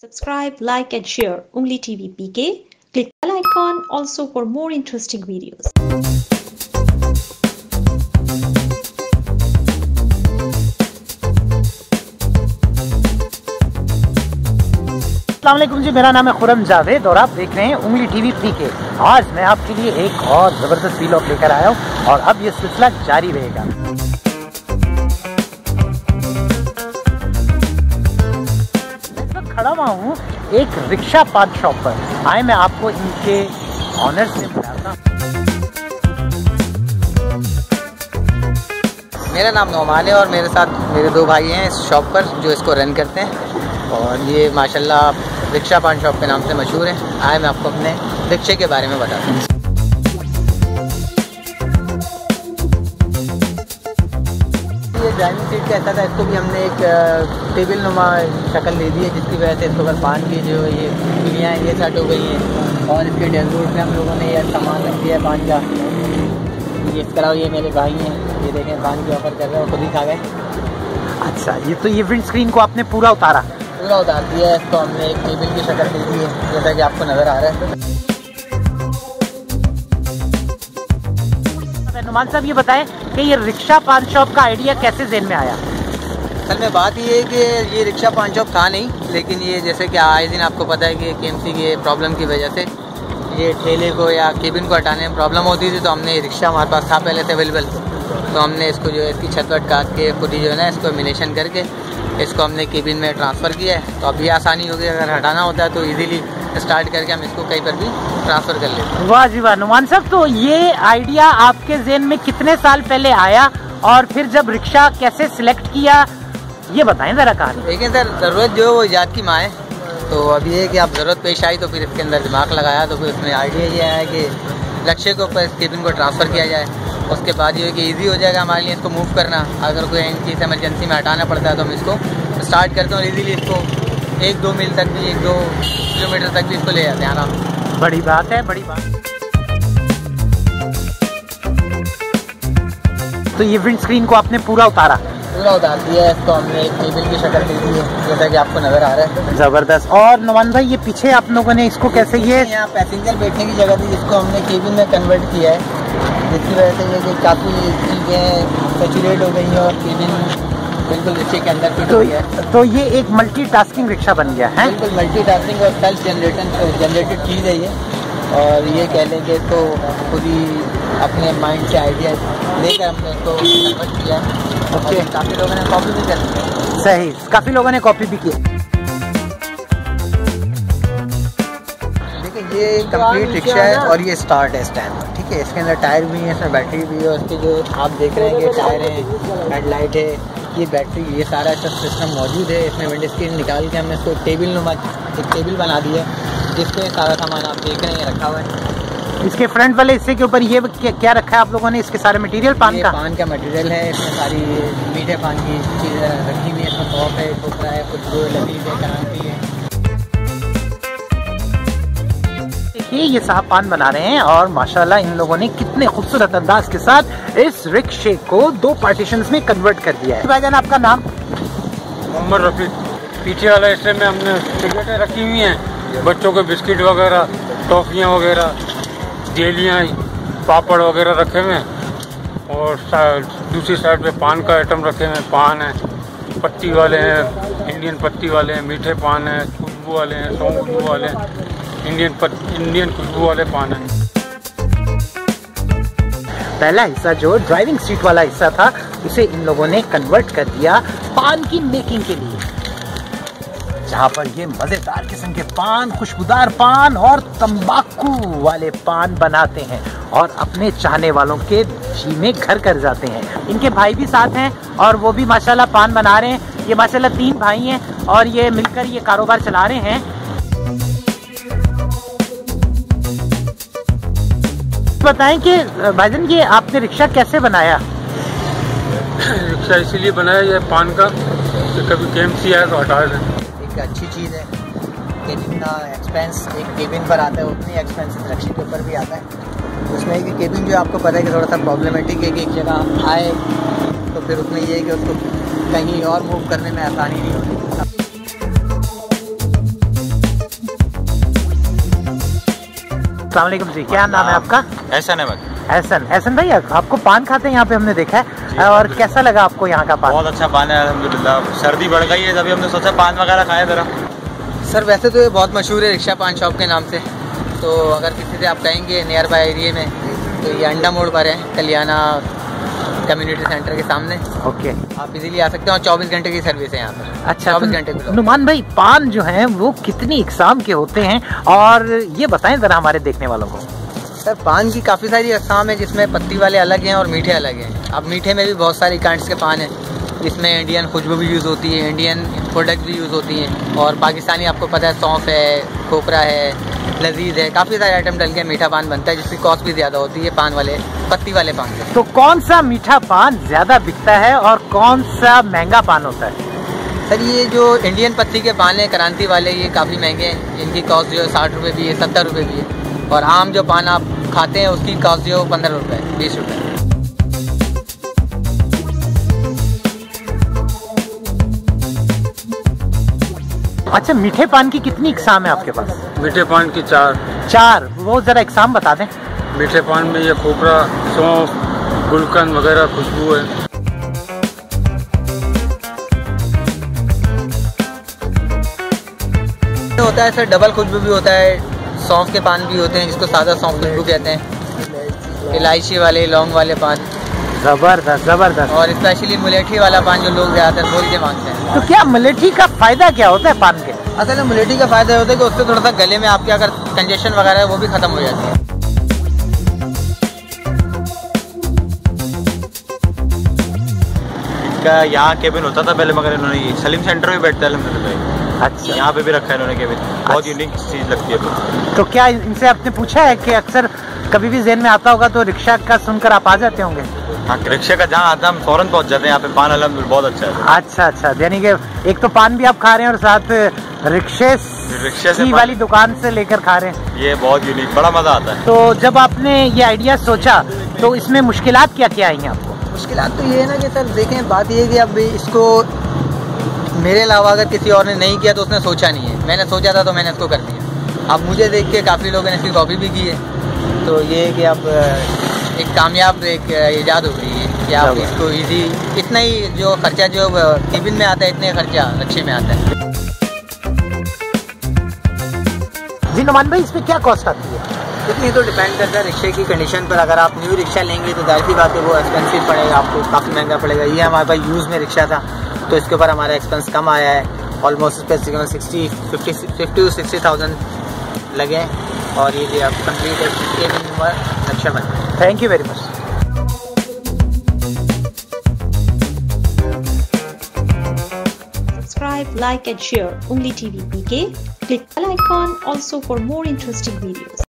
Subscribe, like and share Ungli TV PK. Click the bell icon also for more interesting videos. अस्सलाम वालेकुम जी, मेरा नाम है खुरम जावेद और आप देख रहे हैं उंगली टीवी पीके। आज मैं आपके लिए एक और ज़बरदस्त व्लॉग लेकर आया हूँ और अब ये सिलसिला जारी रहेगा। मैं इस वक्त खड़ा हुआ हूँ एक रिक्शा पान शॉप पर। आए मैं आपको इनके ऑनर से मिलाता हूँ। मेरा नाम नौमान है और मेरे साथ मेरे दो भाई हैं इस शॉप पर जो इसको रन करते हैं और ये माशाल्लाह रिक्शा पान शॉप के नाम से मशहूर है। आए मैं आपको अपने रिक्शे के बारे में बताता हूँ। ये ड्राइविंग सीट का ऐसा था, इसको भी हमने एक टेबल नुमा शक्ल दे दी है जिसकी वजह से इसके ऊपर पान की जो ये पुलियाँ हैं ये सेट हो गई हैं और इसके डेजर्ट में हम लोगों ने ये सामान रख दिया है पान का। ये इस तरह ये मेरे भाई हैं, ये देखें पान की ऑफर कर रहे हैं, खुद ही खा गए। अच्छा, ये तो ये विंड स्क्रीन को आपने पूरा उतार दिया है। इसको हमने एक टेबल की शक्ल दे दी है जैसा कि आपको नज़र आ रहा है। नुमान साहब, ये बताएं कि ये रिक्शा पान शॉप का आइडिया कैसे ज़हन में आया? असल में बात ये है कि ये रिक्शा पान शॉप था नहीं, लेकिन ये जैसे कि आए दिन आपको पता है कि KMC की प्रॉब्लम की वजह से ये ठेले को या केबिन को हटाने में प्रॉब्लम होती थी, तो हमने रिक्शा हमारे पास था पहले से अवेलेबल, तो हमने इसको जो है इसकी छत वट काट के पूरी जो है ना इसको मिनेशन करके इसको हमने केबिन में ट्रांसफ़र किया है। तो अभी आसानी होगी, अगर हटाना होता है तो इजीली स्टार्ट करके हम इसको कहीं पर भी ट्रांसफ़र कर लेते हैं। वाह जी वाह नुमान साहब, तो ये आइडिया आपके ज़हन में कितने साल पहले आया और फिर जब रिक्शा कैसे सिलेक्ट किया, ये बताएं ज़रा कहानी। देखिए सर, ज़रूरत जो है वो ईजाद की माँ है, तो अब ये है कि आप ज़रूरत पेश आई तो फिर इसके अंदर दिमाग लगाया, तो फिर उसमें आइडिया ये आया कि लक्ष्य के ऊपर इस केबिन को ट्रांसफ़र किया जाए। उसके बाद ये है कि ईजी हो जाएगा हमारे लिए इसको मूव करना। अगर कोई चीज़ एमरजेंसी में हटाना पड़ता है तो हम इसको स्टार्ट करते हैं और ईजीली इसको 1-2 मील तक भी 1-2 किलोमीटर तक भी इसको ले जाते हैं आराम। बड़ी बात है, बड़ी बात। तो ये विंड स्क्रीन को आपने पूरा उतार दिया है। इसको हमने एक टेबल की शक्ल दे दी है जैसा कि आपको नज़र आ रहा है। ज़बरदस्त। और नुमान भाई, ये पीछे आप लोगों ने इसको कैसे, ये यहाँ पैसेंजर बैठने की जगह थी जिसको हमने केबिन में कन्वर्ट किया है, जिसकी वजह से ये कि काफ़ी चीज़ें सेचुरेट हो गई हैं और केबिन बिल्कुल रिक्शे के अंदर फिट हो गया है। तो ये एक मल्टीटास्किंग रिक्शा बन गया है। बिल्कुल मल्टीटास्किंग और सेल्फ जनरेटेड चीज़ है ये, और ये कह लें कि इसको खुद ही अपने माइंड से आइडिया लेकर हमने इसको कन्वर्ट किया है। ओके, काफ़ी लोगों ने कॉपी भी कर दी। सही, काफ़ी लोगों ने कॉपी भी की। देखिए ये कंप्लीट रिक्शा है और ये स्टार्ट है इस टाइम, ठीक है। इसके अंदर टायर भी हैं, इसमें बैटरी भी है, और इसके जो आप देख रहे हैं कि टायर है, हेडलाइट है, ये बैटरी, ये सारा सब सिस्टम मौजूद है। इसमें विंड स्क्रीन निकाल के हमने इसको टेबल नुमा एक टेबल बना दी है जिसपे सारा सामान आप देख रहे हैं रखा हुआ है। इसके फ्रंट वाले हिस्से के ऊपर ये क्या रखा है आप लोगों ने? इसके सारे मटेरियल पान का मटेरियल है। इसमें सारी मीठे पान की चीज़ें रखी हुई है। इसमें टॉप है, टोकरा है, खुशबू लतीफ़ है, करांती है। देखिए ये साहब पान बना रहे हैं और माशाल्लाह इन लोगों ने कितने खूबसूरत अंदाज के साथ इस रिक्शे को 2 पार्टीशंस में कन्वर्ट कर दिया है। भाईजान, आपका नाम? मोहम्मद रफीक। पीछे वाला हिस्से में हमने सिगरेटें रखी हुई हैं, बच्चों के बिस्किट वगैरह, टॉफियाँ वगैरह, जेलियाँ, पापड़ वगैरह रखे हुए हैं, और दूसरी साइड पे पान का आइटम रखे हुए हैं। पान है, पत्ती वाले हैं, इंडियन पत्ती वाले हैं, मीठे पान हैं, खुशबू वाले हैं, सौंफ खुशबू वाले हैं, इंडियन खुशबू वाले पान हैं। पहला हिस्सा जो ड्राइविंग सीट वाला हिस्सा था उसे इन लोगों ने कन्वर्ट कर दिया पान की मेकिंग के लिए, जहाँ पर ये मजेदार किस्म के पान, खुशबूदार पान और तंबाकू वाले पान बनाते हैं और अपने चाहने वालों के जी में घर कर जाते हैं। इनके भाई भी साथ हैं और वो भी माशाल्लाह पान बना रहे हैं। ये माशाल्लाह 3 भाई हैं और ये मिलकर ये कारोबार चला रहे हैं। बताएं कि भाईजान ये आपने रिक्शा कैसे बनाया? रिक्शा इसीलिए बनाया ये पान का कि कभी KMC आए तो हटा दें। एक अच्छी चीज़ है कि जितना एक्सपेंस एक केबिन पर आता है उतनी एक्सपेंस रिक्शे के ऊपर भी आता है। उसमें कि केबिन जो आपको पता है कि थोड़ा सा प्रॉब्लमेटिक है कि एक जगह आए तो फिर उसमें ये है कि उसको कहीं और मूव करने में आसानी नहीं होती। अस्सलाम वालेकुम जी, क्या नाम है आपका? एहसन अहमद। एहसन भाई, आपको पान खाते हैं यहाँ पे हमने देखा है, और कैसा लगा आपको यहाँ का पान? बहुत अच्छा पान है अल्हम्दुलिल्लाह। सर्दी बढ़ गई है, तभी हमने सोचा पान वगैरह खाए ज़रा। सर वैसे तो ये बहुत मशहूर है रिक्शा पान शॉप के नाम से, तो अगर किसी से आप कहेंगे नियर बाय एरिया में तो ये अंडा मोड़ पर है, कल्याणा कम्युनिटी सेंटर के सामने। ओके, आप इजीली आ सकते हैं और 24 घंटे की सर्विस है यहाँ पर। अच्छा, 24 घंटे की। नुमान भाई, पान जो हैं वो कितनी इकसाम के होते हैं, और ये बताएं ज़रा हमारे देखने वालों को। सर पान की काफ़ी सारी अक़साम है, जिसमें पत्ती वाले अलग हैं और मीठे अलग हैं। अब मीठे में भी बहुत सारी काइंड्स के पान हैं, जिसमें इंडियन खुशबू भी यूज़ होती है, इंडियन प्रोडक्ट भी यूज़ होती हैं, और पाकिस्तानी आपको पता है सौंफ है, खोपरा है, लजीज है, काफ़ी सारे आइटम डल के मीठा पान बनता है, जिसकी कॉस्ट भी ज़्यादा होती है पान वाले पत्ती वाले पान से। तो कौन सा मीठा पान ज़्यादा बिकता है और कौन सा महंगा पान होता है? सर ये जो इंडियन पत्ती के पान है क्रांति वाले, ये काफ़ी महंगे हैं। इनकी कॉस्ट जो है 60 रुपये भी है, 70 रुपये भी है, और आम जो पान आप खाते हैं उसकी कॉस्ट जो है 15 रुपये, 20 रुपये। अच्छा, मीठे पान की कितनी इकसाम है आपके पास? मीठे पान की 4। वो ज़रा इकसाम बता दें। मीठे पान में ये खोपरा, सौंफ, गुलकंद वगैरह खुशबू है। होता है सर डबल खुशबू भी होता है, सौंफ के पान भी होते हैं जिसको सादा सौंफ खुशबू कहते हैं, इलायची वाले, लौंग वाले पान, जबरदस्त जबरदस्त। और स्पेशली मुलेठी वाला पान जो लोग ज़्यादातर बोल के मांगते हैं। तो क्या मुलेठी का फायदा क्या होता है पान के? असल में मुलेठी का फायदा होता है कि उससे थोड़ा सा गले में आपके अगर कंजेशन वगैरह है वो भी खत्म हो जाती है। इनका यहाँ केबिन होता था पहले, मगर इन्होंने सलीम सेंटर में बैठता है, अच्छा, यहाँ पे भी रखा है इन्होंने केबिन। बहुत यूनिक चीज़ लगती है। तो क्या इनसे आपने पूछा है कि अक्सर कभी भी ज़हन में आता होगा तो रिक्शा का सुनकर आप आ जाते होंगे? हाँ, रिक्शे का जहाँ आता है हम फौरन पहुँच जाते हैं। यहाँ पे पान अल्हम्दुलिल्लाह बहुत अच्छा है। अच्छा अच्छा, यानी कि एक तो पान भी आप खा रहे हैं और साथ रिक्शे से वाली दुकान से लेकर खा रहे हैं। ये बहुत यूनिक, बड़ा मज़ा आता है। तो जब आपने ये आइडिया सोचा तो इसमें मुश्किलात क्या क्या आई हैं आपको? मुश्किलात तो ये है ना कि सर देखें, बात ये है कि अब इसको मेरे अलावा अगर किसी और ने नहीं किया तो उसने सोचा नहीं है, मैंने सोचा था तो मैंने इसको कर दिया। अब मुझे देख के काफ़ी लोगों ने इसकी कॉपी भी की है, तो ये है कि अब एक कामयाब एक ईजाद हो गई है कि आप इसको इजी, इतना ही जो खर्चा जो केबिन में आता है इतने खर्चा रिक्शे में आता है। जी नुमान भाई, इस पर क्या कॉस्ट आती है? देखिए, तो डिपेंड करता है रिक्शे की कंडीशन पर। अगर आप न्यू रिक्शा लेंगे तो जाहिर सी बात है वो एक्सपेंसिव पड़ेगा, आपको काफ़ी महंगा पड़ेगा। ये हमारे पास यूज़ में रिक्शा था तो इसके ऊपर हमारा एक्सपेंस कम आया है, ऑलमोस्ट इस पर 50 to 60,000 लगे हैं, और ये आप कंप्लीट नक्शा बना। Thank you very much. Subscribe, like and share Ungli TV PK. Click bell icon also for more interesting videos.